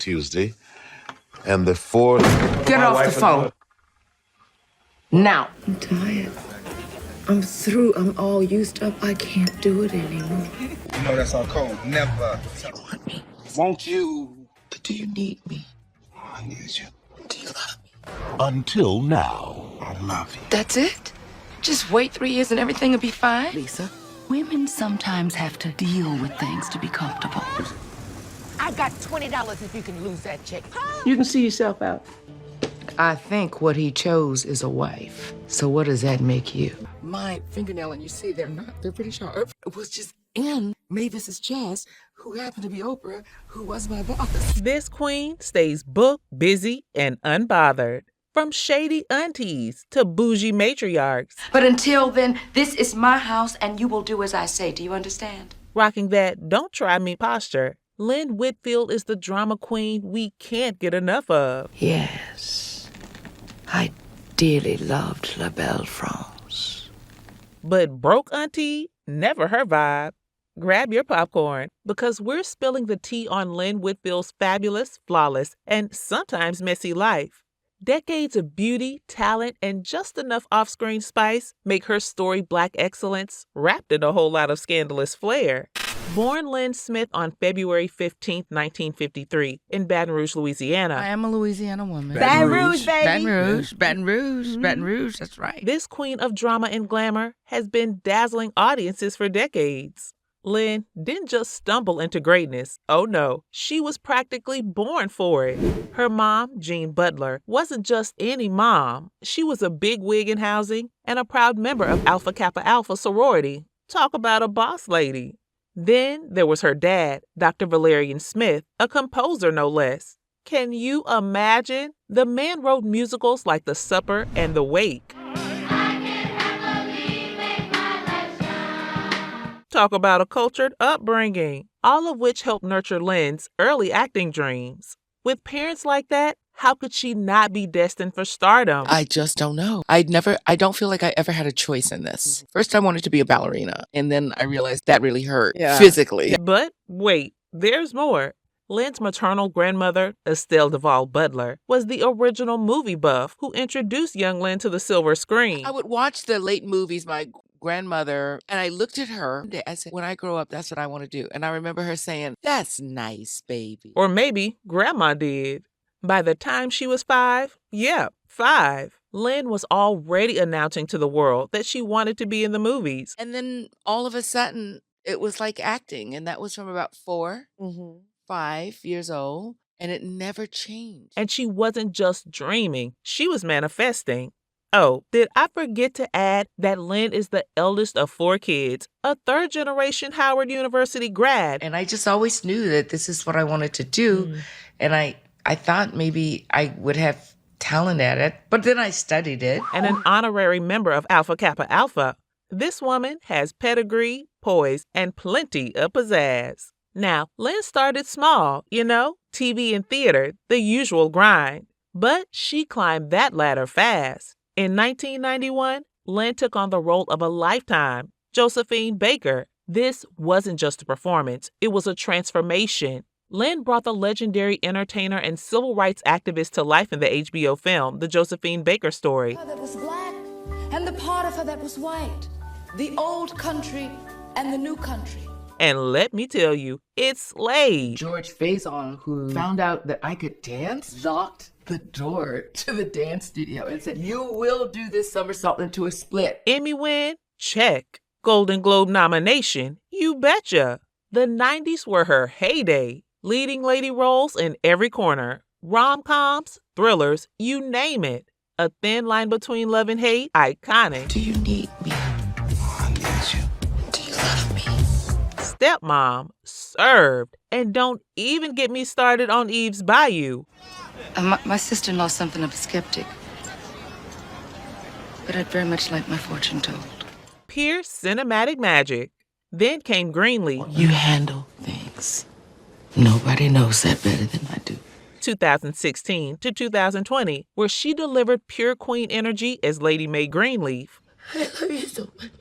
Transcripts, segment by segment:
Tuesday. And the fourth... Get off the phone. Now. I'm tired. I'm through. I'm all used up. I can't do it anymore. You know that's our code. Never. You want me? Won't you? But do you need me? I need you. Do you love me? Until now. I love you. That's it? Just wait 3 years and everything will be fine? Lisa. Women sometimes have to deal with things to be comfortable. I got $20 if you can lose that check. You can see yourself out. I think what he chose is a wife. So what does that make you? My fingernail, and you see they're pretty sharp. It was just in Mavis's chest, who happened to be Oprah, who was my boss. This queen stays booked, busy, and unbothered. From shady aunties to bougie matriarchs. But until then, this is my house and you will do as I say. Do you understand? Rocking that don't try me posture, Lynn Whitfield is the drama queen we can't get enough of. Yes. I dearly loved La Belle France. But broke auntie, never her vibe. Grab your popcorn, because we're spilling the tea on Lynn Whitfield's fabulous, flawless, and sometimes messy life. Decades of beauty, talent, and just enough off-screen spice make her story Black excellence, wrapped in a whole lot of scandalous flair. Born Lynn Smith on February 15, 1953, in Baton Rouge, Louisiana. I am a Louisiana woman. Baton Rouge, baby. Baton Rouge, Baton Rouge, Baton Rouge, that's right. This queen of drama and glamour has been dazzling audiences for decades. Lynn didn't just stumble into greatness. Oh no, she was practically born for it. Her mom, Jean Butler, wasn't just any mom. She was a bigwig in housing and a proud member of Alpha Kappa Alpha sorority. Talk about a boss lady. Then there was her dad, Dr. Valerian Smith, a composer no less. Can you imagine? The man wrote musicals like The Supper and The Wake. Talk about a cultured upbringing, all of which helped nurture Lynn's early acting dreams. With parents like that, how could she not be destined for stardom? I just don't know. I don't feel like I ever had a choice in this. First, I wanted to be a ballerina, and then I realized that really hurt physically. But wait, there's more. Lynn's maternal grandmother, Estelle Duval Butler, was the original movie buff who introduced young Lynn to the silver screen. I would watch the late movies, my grandmother, and I looked at her. I said, when I grow up, that's what I want to do. And I remember her saying, that's nice, baby. Or maybe grandma did. By the time she was 5, Lynn was already announcing to the world that she wanted to be in the movies. And then all of a sudden, it was like acting. And that was from about 5 years old. And it never changed. And she wasn't just dreaming. She was manifesting. Oh, did I forget to add that Lynn is the eldest of 4 kids, a third-generation Howard University grad. And I just always knew that this is what I wanted to do. And I thought maybe I would have talent at it, but then I studied it. And an honorary member of Alpha Kappa Alpha. This woman has pedigree, poise, and plenty of pizzazz. Now, Lynn started small, TV and theater, the usual grind. But she climbed that ladder fast. In 1991, Lynn took on the role of a lifetime, Josephine Baker. This wasn't just a performance, it was a transformation. Lynn brought the legendary entertainer and civil rights activist to life in the HBO film, The Josephine Baker Story. That was black, and the part of her that was white. The old country and the new country. And let me tell you, it slayed. George Faison, who found out that I could dance, locked the door to the dance studio and said, you will do this somersault into a split. Emmy win? Check. Golden Globe nomination? You betcha. The 90s were her heyday. Leading lady roles in every corner. Rom-coms, thrillers, you name it. A thin line between love and hate, iconic. Do you need me? I need you. Do you love me? Stepmom, served. And don't even get me started on Eve's Bayou. My sister-in-law's something of a skeptic. But I'd very much like my fortune told. Pure cinematic magic. Then came Greenleaf. You handle things. Nobody knows that better than I do. 2016 to 2020, where she delivered pure queen energy as Lady Mae Greenleaf. I love you so much.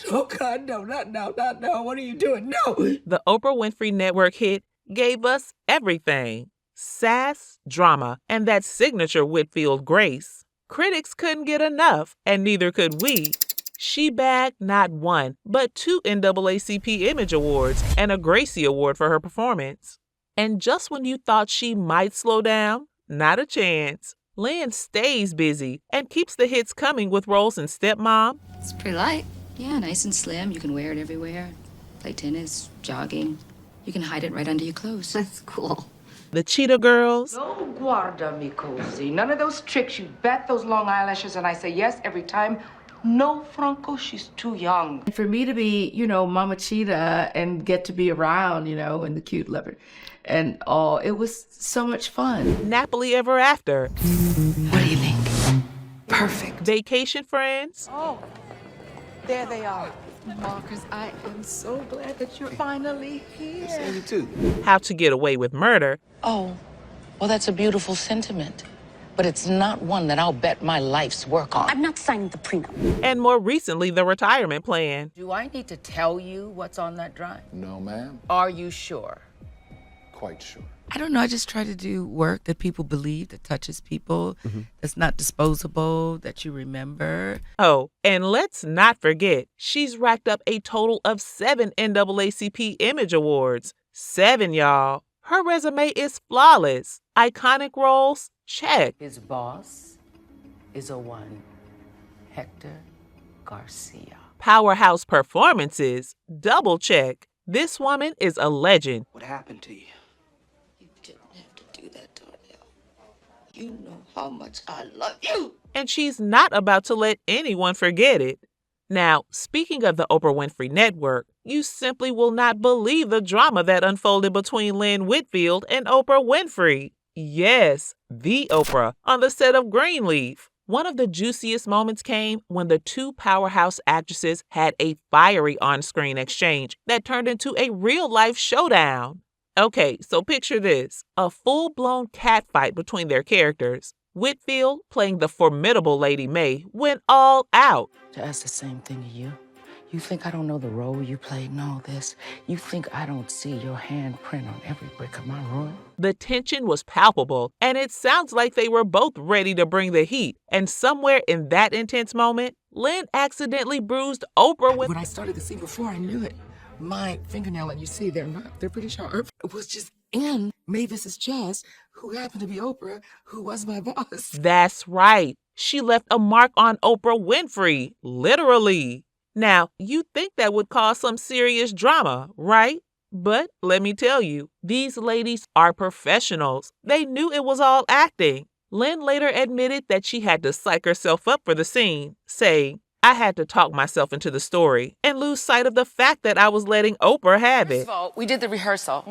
Oh, God, no, not now, not now. What are you doing? No. The Oprah Winfrey Network hit gave us everything. sass, drama, and that signature Whitfield grace. Critics couldn't get enough, and neither could we. She bagged not one, but 2 NAACP Image Awards and a Gracie Award for her performance. And just when you thought she might slow down, not a chance. Lynn stays busy and keeps the hits coming with roles in Stepmom. It's pretty light. Yeah, nice and slim. You can wear it everywhere. Play tennis, jogging. You can hide it right under your clothes. That's cool. The Cheetah Girls, No guarda, mi cosi. None of those tricks. You bet those long eyelashes, and I say yes every time. No, Franco, she's too young. And for me to be, Mama Cheetah and get to be around, and the cute leopard and all, it was so much fun. Nappily Ever After, What do you think? Perfect. Vacation Friends, Oh, there they are. Marcus, I am so glad that you're finally here. You too. How to Get Away with Murder, Oh, well, that's a beautiful sentiment. But it's not one that I'll bet my life's work on. I'm not signing the prenup. and more recently, The Retirement Plan. Do I need to tell you what's on that drive? No, ma'am. Are you sure? Quite sure. I don't know. I just try to do work that people believe, that touches people, that's not disposable, that you remember. Oh, and let's not forget, she's racked up a total of 7 NAACP Image Awards. 7, y'all. Her resume is flawless. Iconic roles? Check. His boss is a one, Hector Garcia. Powerhouse performances? Double check. This woman is a legend. What happened to you? You didn't have to do that, Darnell. You know how much I love you. And she's not about to let anyone forget it. Now, speaking of the Oprah Winfrey Network, you simply will not believe the drama that unfolded between Lynn Whitfield and Oprah Winfrey. Yes, the Oprah on the set of Greenleaf. One of the juiciest moments came when the 2 powerhouse actresses had a fiery on-screen exchange that turned into a real-life showdown. Okay, so picture this, a full-blown catfight between their characters. Whitfield, playing the formidable Lady Mae, went all out. To ask the same thing to you. You think I don't know the role you played in all this? You think I don't see your handprint on every brick of my ruin? The tension was palpable, and it sounds like they were both ready to bring the heat. And somewhere in that intense moment, Lynn accidentally bruised Oprah with... When I started the scene before I knew it, my fingernail, and you see they're pretty sharp, it was just in Mavis's chest, who happened to be Oprah, who was my boss. That's right. She left a mark on Oprah Winfrey, literally. Now, you'd think that would cause some serious drama, right? But let me tell you, these ladies are professionals. They knew it was all acting. Lynn later admitted that she had to psych herself up for the scene, saying, I had to talk myself into the story and lose sight of the fact that I was letting Oprah have it. First of all, we did the rehearsal,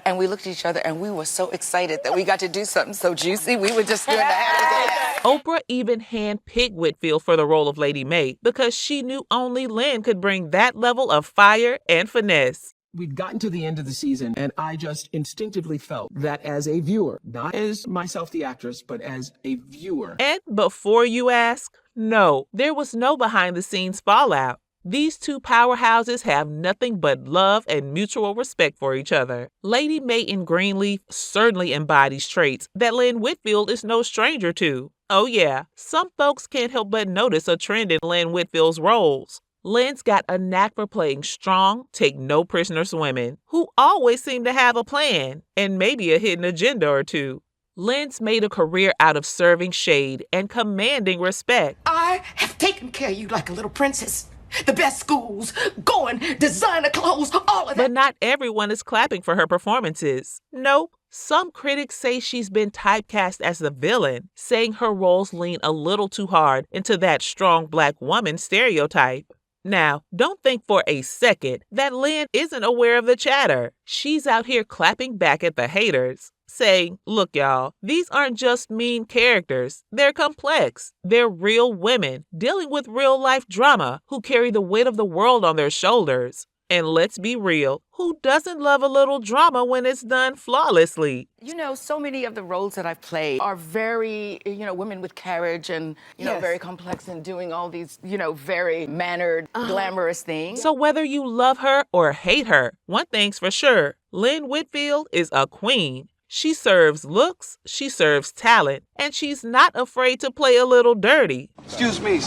and we looked at each other, and we were so excited that we got to do something so juicy. We were just doing the happy dance. Oprah even handpicked Whitfield for the role of Lady Mae because she knew only Lynn could bring that level of fire and finesse. We'd gotten to the end of the season, and I just instinctively felt that as a viewer, not as myself the actress, but as a viewer. And before you ask, no, there was no behind-the-scenes fallout. These 2 powerhouses have nothing but love and mutual respect for each other. Lady Mae in Greenleaf certainly embodies traits that Lynn Whitfield is no stranger to. Oh yeah, some folks can't help but notice a trend in Lynn Whitfield's roles. Lynn's got a knack for playing strong, take-no-prisoners women who always seem to have a plan and maybe a hidden agenda or two. Lynn's made a career out of serving shade and commanding respect. I have taken care of you like a little princess. The best schools, going, designer clothes, all of that. But not everyone is clapping for her performances. Nope. Some critics say she's been typecast as the villain, saying her roles lean a little too hard into that strong black woman stereotype. Now, don't think for a second that Lynn isn't aware of the chatter. She's out here clapping back at the haters, saying, look, y'all, these aren't just mean characters. They're complex. They're real women dealing with real-life drama who carry the weight of the world on their shoulders. And let's be real, who doesn't love a little drama when it's done flawlessly? You know, so many of the roles that I've played are very, women with carriage and, very complex and doing all these, very mannered, glamorous things. So whether you love her or hate her, one thing's for sure, Lynn Whitfield is a queen. She serves looks, she serves talent, and she's not afraid to play a little dirty. Excuse me.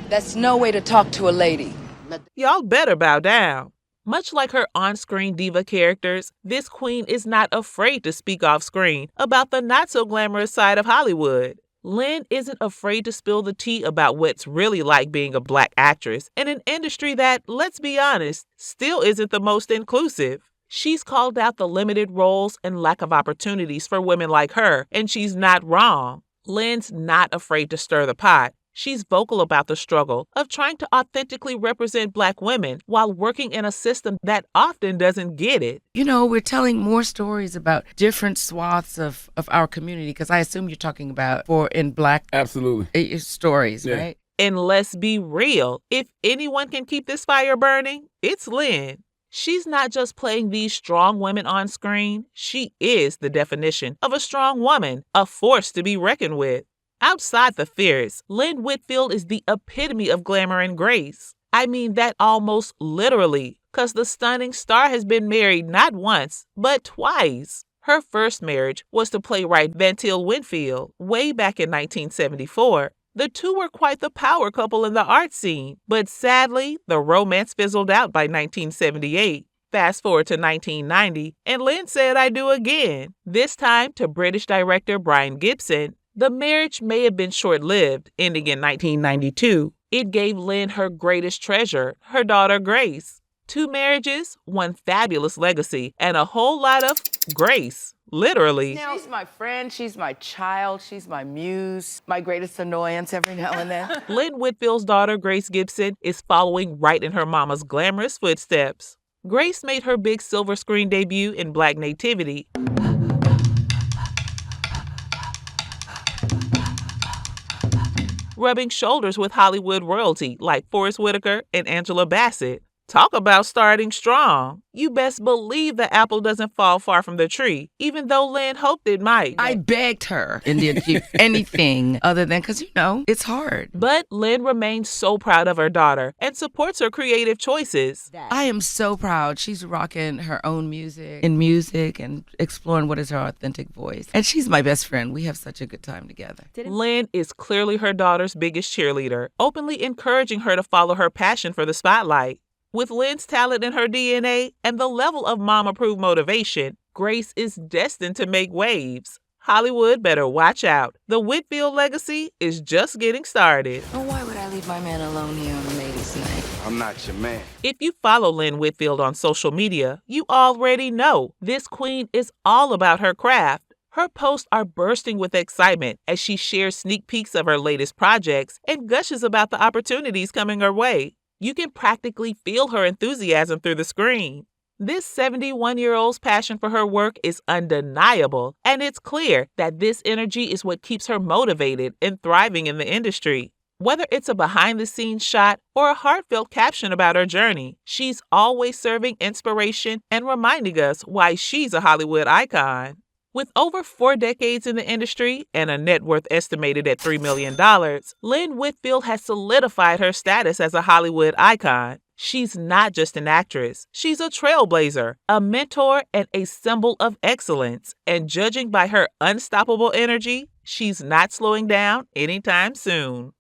That's no way to talk to a lady. Y'all better bow down. Much like her on-screen diva characters, this queen is not afraid to speak off-screen about the not-so-glamorous side of Hollywood. Lynn isn't afraid to spill the tea about what's really like being a black actress in an industry that, let's be honest, still isn't the most inclusive. She's called out the limited roles and lack of opportunities for women like her, and she's not wrong. Lynn's not afraid to stir the pot. She's vocal about the struggle of trying to authentically represent Black women while working in a system that often doesn't get it. You know, we're telling more stories about different swaths of our community, because I assume you're talking about in Black Absolutely. Stories, Yeah. right? And let's be real, if anyone can keep this fire burning, it's Lynn. She's not just playing these strong women on screen, she is the definition of a strong woman, a force to be reckoned with. Outside the fierce, Lynn Whitfield is the epitome of glamour and grace. I mean that almost literally, because the stunning star has been married not once, but twice. Her first marriage was to playwright Lynn Whitfield way back in 1974. The two were quite the power couple in the art scene, but sadly, the romance fizzled out by 1978. Fast forward to 1990, and Lynn said I do again, this time to British director Brian Gibson. The marriage may have been short-lived, ending in 1992. It gave Lynn her greatest treasure, her daughter Grace. 2 marriages, 1 fabulous legacy, and a whole lot of grace, literally. She's my friend, she's my child, she's my muse, my greatest annoyance every now and then. Lynn Whitfield's daughter, Grace Gibson, is following right in her mama's glamorous footsteps. Grace made her big silver screen debut in Black Nativity. Rubbing shoulders with Hollywood royalty like Forest Whitaker and Angela Bassett. Talk about starting strong. You best believe the apple doesn't fall far from the tree, even though Lynn hoped it might. I begged her and didn't do anything other than, because, it's hard. But Lynn remains so proud of her daughter and supports her creative choices. I am so proud. She's rocking her own music and exploring what is her authentic voice. And she's my best friend. We have such a good time together. Lynn is clearly her daughter's biggest cheerleader, openly encouraging her to follow her passion for the spotlight. With Lynn's talent in her DNA and the level of mom-approved motivation, Grace is destined to make waves. Hollywood better watch out. The Whitfield legacy is just getting started. Oh, why would I leave my man alone here on a ladies' night? I'm not your man. If you follow Lynn Whitfield on social media, you already know this queen is all about her craft. Her posts are bursting with excitement as she shares sneak peeks of her latest projects and gushes about the opportunities coming her way. You can practically feel her enthusiasm through the screen. This 71-year-old's passion for her work is undeniable, and it's clear that this energy is what keeps her motivated and thriving in the industry. Whether it's a behind-the-scenes shot or a heartfelt caption about her journey, she's always serving inspiration and reminding us why she's a Hollywood icon. With over 4 decades in the industry and a net worth estimated at $3 million, Lynn Whitfield has solidified her status as a Hollywood icon. She's not just an actress. She's a trailblazer, a mentor, and a symbol of excellence. And judging by her unstoppable energy, she's not slowing down anytime soon.